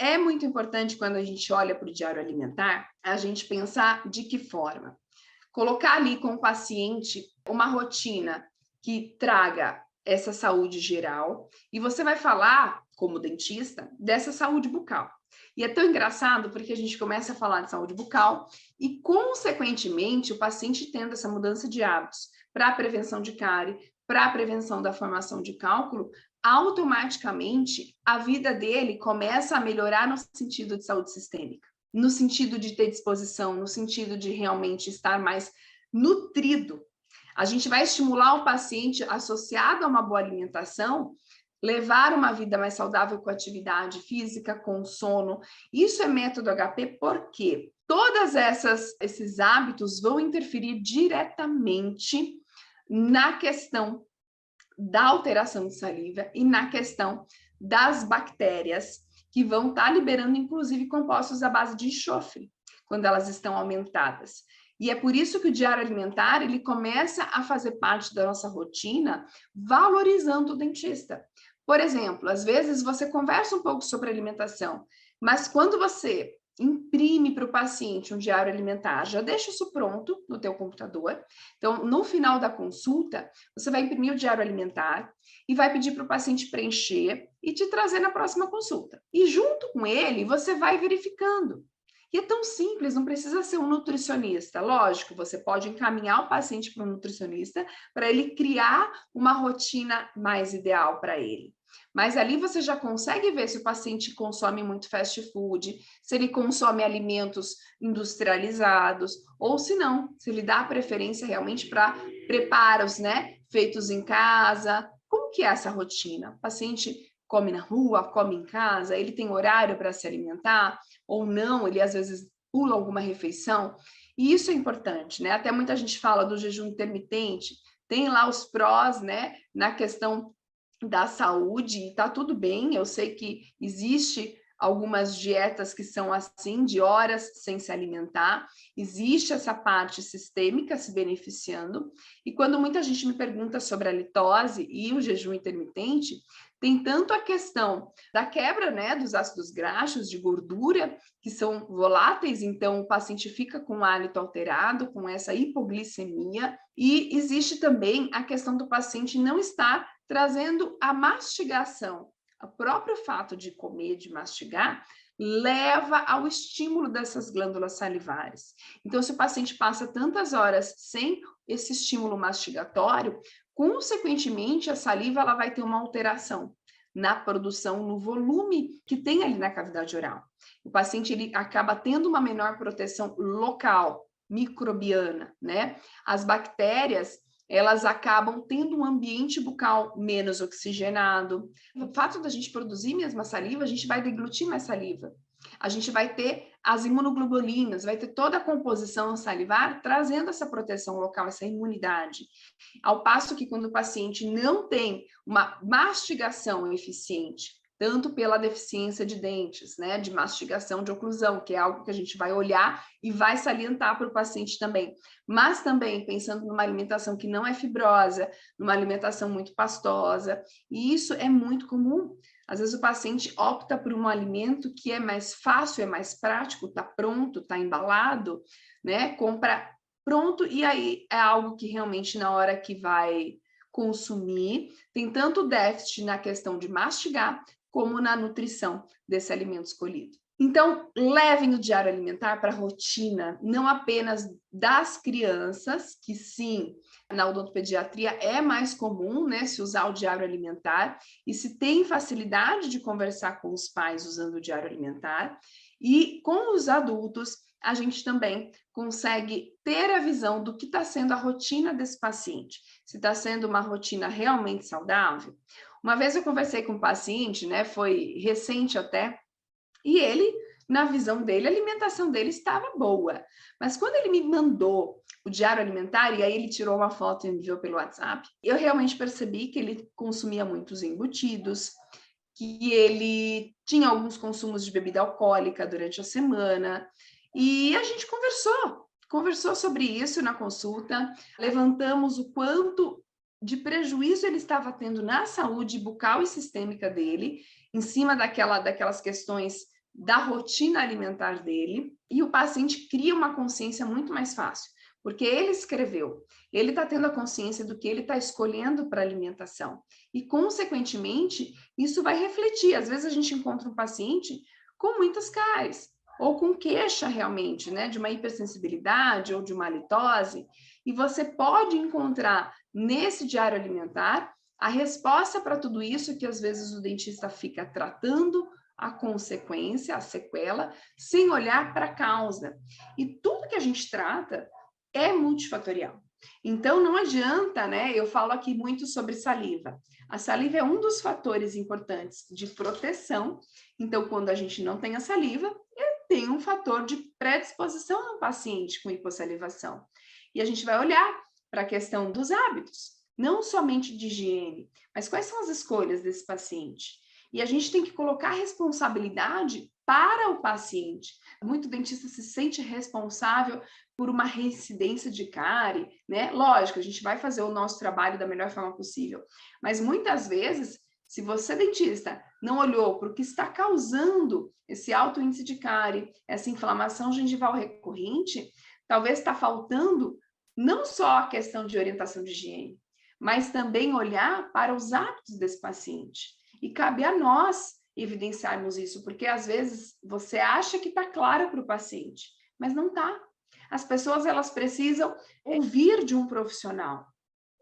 É muito importante quando a gente olha para o diário alimentar, a gente pensar de que forma? Colocar ali com o paciente uma rotina que traga essa saúde geral e você vai falar, como dentista, dessa saúde bucal. E é tão engraçado porque a gente começa a falar de saúde bucal e, consequentemente, o paciente tendo essa mudança de hábitos para a prevenção de cárie, para a prevenção da formação de cálculo, automaticamente a vida dele começa a melhorar no sentido de saúde sistêmica, no sentido de ter disposição, no sentido de realmente estar mais nutrido. A gente vai estimular o paciente associado a uma boa alimentação, levar uma vida mais saudável com atividade física, com sono. Isso é método HP porque todas esses hábitos vão interferir diretamente na questão da alteração de saliva e na questão das bactérias que vão estar liberando, inclusive, compostos à base de enxofre, quando elas estão aumentadas. E é por isso que o diário alimentar, ele começa a fazer parte da nossa rotina, valorizando o dentista. Por exemplo, às vezes você conversa um pouco sobre alimentação, mas quando você imprime para o paciente um diário alimentar, já deixa isso pronto no teu computador. Então, no final da consulta, você vai imprimir o diário alimentar e vai pedir para o paciente preencher e te trazer na próxima consulta. E junto com ele, você vai verificando. E é tão simples, não precisa ser um nutricionista. Lógico, você pode encaminhar o paciente para um nutricionista para ele criar uma rotina mais ideal para ele. Mas ali você já consegue ver se o paciente consome muito fast food, se ele consome alimentos industrializados, ou se não, se ele dá preferência realmente para preparos, né, feitos em casa. Como que é essa rotina? O paciente come na rua, come em casa, ele tem horário para se alimentar ou não, ele às vezes pula alguma refeição. E isso é importante, né? Até muita gente fala do jejum intermitente, tem lá os prós, né, na questão da saúde, e tá tudo bem, eu sei que existe algumas dietas que são assim, de horas sem se alimentar, existe essa parte sistêmica se beneficiando, e quando muita gente me pergunta sobre a litose e o jejum intermitente, tem tanto a questão da quebra, né, dos ácidos graxos, de gordura, que são voláteis, então o paciente fica com o hálito alterado, com essa hipoglicemia, e existe também a questão do paciente não estar trazendo a mastigação. O próprio fato de comer, de mastigar, leva ao estímulo dessas glândulas salivares. Então, se o paciente passa tantas horas sem esse estímulo mastigatório, consequentemente, a saliva ela vai ter uma alteração na produção, no volume que tem ali na cavidade oral. O paciente ele acaba tendo uma menor proteção local, microbiana, né? As bactérias elas acabam tendo um ambiente bucal menos oxigenado. O fato da gente produzir mesmo a saliva, a gente vai deglutir mais saliva. A gente vai ter as imunoglobulinas, vai ter toda a composição salivar trazendo essa proteção local, essa imunidade. Ao passo que quando o paciente não tem uma mastigação eficiente, tanto pela deficiência de dentes, né, de mastigação, de oclusão, que é algo que a gente vai olhar e vai salientar para o paciente também. Mas também pensando numa alimentação que não é fibrosa, numa alimentação muito pastosa, e isso é muito comum. Às vezes o paciente opta por um alimento que é mais fácil, é mais prático, está pronto, está embalado, né, compra pronto, e aí é algo que realmente na hora que vai consumir, tem tanto déficit na questão de mastigar, como na nutrição desse alimento escolhido. Então, levem o diário alimentar para a rotina, não apenas das crianças, que sim, na odontopediatria é mais comum, né, se usar o diário alimentar, e se tem facilidade de conversar com os pais usando o diário alimentar, e com os adultos, a gente também consegue ter a visão do que está sendo a rotina desse paciente, se está sendo uma rotina realmente saudável. Uma vez eu conversei com um paciente, né, foi recente até, e ele, na visão dele, a alimentação dele estava boa. Mas quando ele me mandou o diário alimentar, e aí ele tirou uma foto e enviou pelo WhatsApp, eu realmente percebi que ele consumia muitos embutidos, que ele tinha alguns consumos de bebida alcoólica durante a semana, e a gente conversou sobre isso na consulta, levantamos o quanto de prejuízo ele estava tendo na saúde bucal e sistêmica dele, em cima daquelas questões da rotina alimentar dele e o paciente cria uma consciência muito mais fácil, porque ele escreveu, ele está tendo a consciência do que ele está escolhendo para alimentação e, consequentemente, isso vai refletir. Às vezes a gente encontra um paciente com muitas cáries ou com queixa realmente, né, de uma hipersensibilidade ou de uma halitose, e você pode encontrar nesse diário alimentar a resposta para tudo isso que às vezes o dentista fica tratando a consequência, a sequela, sem olhar para a causa. E tudo que a gente trata é multifatorial. Então, não adianta, né? Eu falo aqui muito sobre saliva. A saliva é um dos fatores importantes de proteção. Então, quando a gente não tem a saliva, tem um fator de predisposição no paciente com hipossalivação. E a gente vai olhar para a questão dos hábitos, não somente de higiene, mas quais são as escolhas desse paciente. E a gente tem que colocar responsabilidade para o paciente. Muito dentista se sente responsável por uma reincidência de cárie, né? Lógico, a gente vai fazer o nosso trabalho da melhor forma possível, mas muitas vezes, se você, dentista, não olhou para o que está causando esse alto índice de cárie, essa inflamação gengival recorrente, talvez está faltando não só a questão de orientação de higiene, mas também olhar para os hábitos desse paciente. E cabe a nós evidenciarmos isso, porque às vezes você acha que está claro para o paciente, mas não está. As pessoas, elas precisam ouvir de um profissional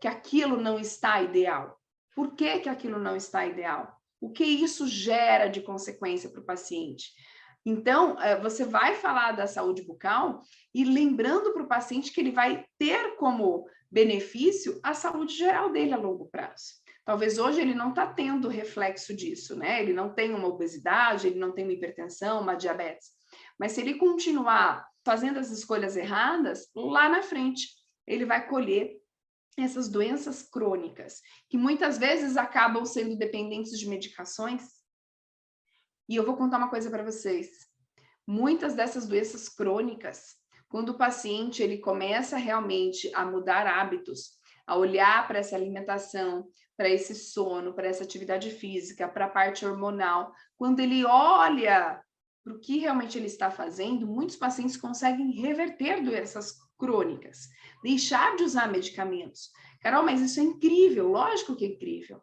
que aquilo não está ideal. Por que que aquilo não está ideal? O que isso gera de consequência para o paciente? Então, você vai falar da saúde bucal e lembrando para o paciente que ele vai ter como benefício a saúde geral dele a longo prazo. Talvez hoje ele não está tendo reflexo disso, né? Ele não tem uma obesidade, ele não tem uma hipertensão, uma diabetes. Mas se ele continuar fazendo as escolhas erradas, lá na frente ele vai colher essas doenças crônicas, que muitas vezes acabam sendo dependentes de medicações. E eu vou contar uma coisa para vocês. Muitas dessas doenças crônicas, quando o paciente ele começa realmente a mudar hábitos, a olhar para essa alimentação, para esse sono, para essa atividade física, para a parte hormonal, quando ele olha para o que realmente ele está fazendo, muitos pacientes conseguem reverter doenças crônicas, deixar de usar medicamentos. Carol, mas isso é incrível, lógico que é incrível,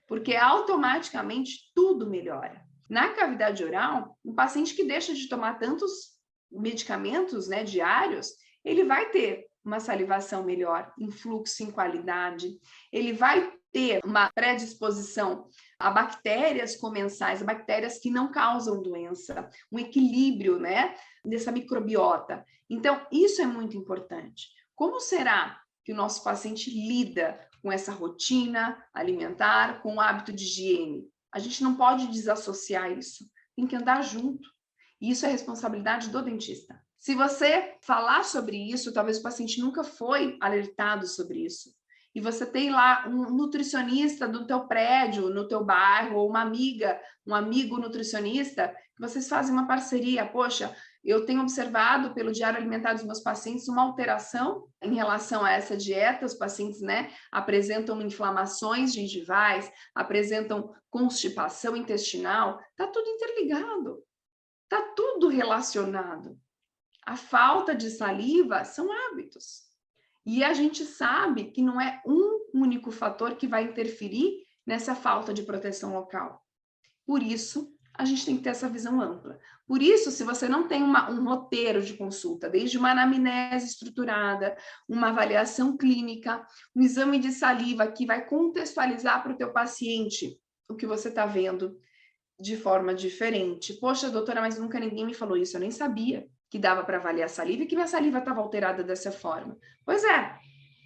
porque automaticamente tudo melhora. Na cavidade oral, um paciente que deixa de tomar tantos medicamentos, né, diários, ele vai ter uma salivação melhor, um fluxo em qualidade, ele vai ter uma predisposição a bactérias comensais, bactérias que não causam doença, um equilíbrio, né, dessa microbiota. Então, isso é muito importante. Como será que o nosso paciente lida com essa rotina alimentar, com o hábito de higiene? A gente não pode desassociar isso, tem que andar junto. E isso é responsabilidade do dentista. Se você falar sobre isso, talvez o paciente nunca foi alertado sobre isso. E você tem lá um nutricionista do teu prédio, no teu bairro, ou uma amiga, um amigo nutricionista, que vocês fazem uma parceria. Poxa, eu tenho observado pelo diário alimentar dos meus pacientes uma alteração em relação a essa dieta. Os pacientes, né, apresentam inflamações gengivais, apresentam constipação intestinal. Está tudo interligado, está tudo relacionado. A falta de saliva são hábitos. E a gente sabe que não é um único fator que vai interferir nessa falta de proteção local. Por isso, a gente tem que ter essa visão ampla. Por isso, se você não tem um roteiro de consulta, desde uma anamnese estruturada, uma avaliação clínica, um exame de saliva que vai contextualizar para o teu paciente o que você está vendo de forma diferente. Poxa, doutora, mas nunca ninguém me falou isso, eu nem sabia que dava para avaliar a saliva e que minha saliva estava alterada dessa forma. Pois é,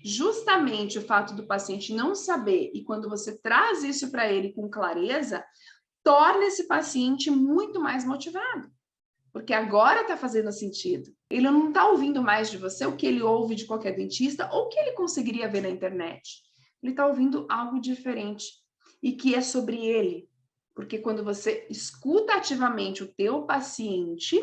justamente o fato do paciente não saber e quando você traz isso para ele com clareza, torna esse paciente muito mais motivado, porque agora está fazendo sentido. Ele não está ouvindo mais de você o que ele ouve de qualquer dentista ou o que ele conseguiria ver na internet. Ele está ouvindo algo diferente e que é sobre ele, porque quando você escuta ativamente o teu paciente,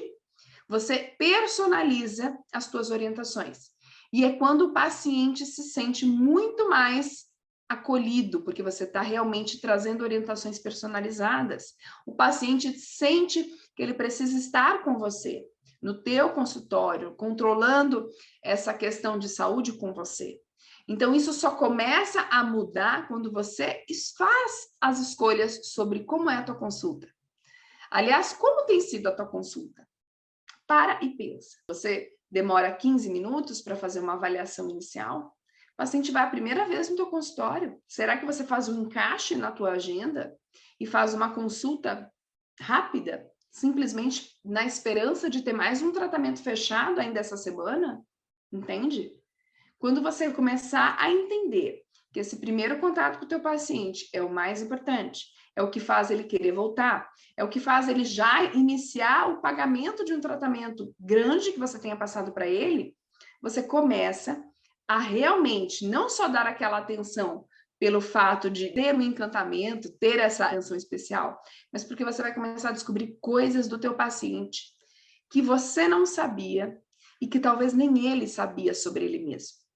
você personaliza as tuas orientações. E é quando o paciente se sente muito mais acolhido, porque você está realmente trazendo orientações personalizadas. O paciente sente que ele precisa estar com você, no teu consultório, controlando essa questão de saúde com você. Então, isso só começa a mudar quando você faz as escolhas sobre como é a tua consulta. Aliás, como tem sido a tua consulta? Para e pensa. Você demora 15 minutos para fazer uma avaliação inicial? O paciente vai a primeira vez no teu consultório. Será que você faz um encaixe na tua agenda e faz uma consulta rápida, simplesmente na esperança de ter mais um tratamento fechado ainda essa semana? Entende? Quando você começar a entender que esse primeiro contato com o teu paciente é o mais importante, é o que faz ele querer voltar, é o que faz ele já iniciar o pagamento de um tratamento grande que você tenha passado para ele, você começa a realmente não só dar aquela atenção pelo fato de ter um encantamento, ter essa atenção especial, mas porque você vai começar a descobrir coisas do teu paciente que você não sabia e que talvez nem ele sabia sobre ele mesmo.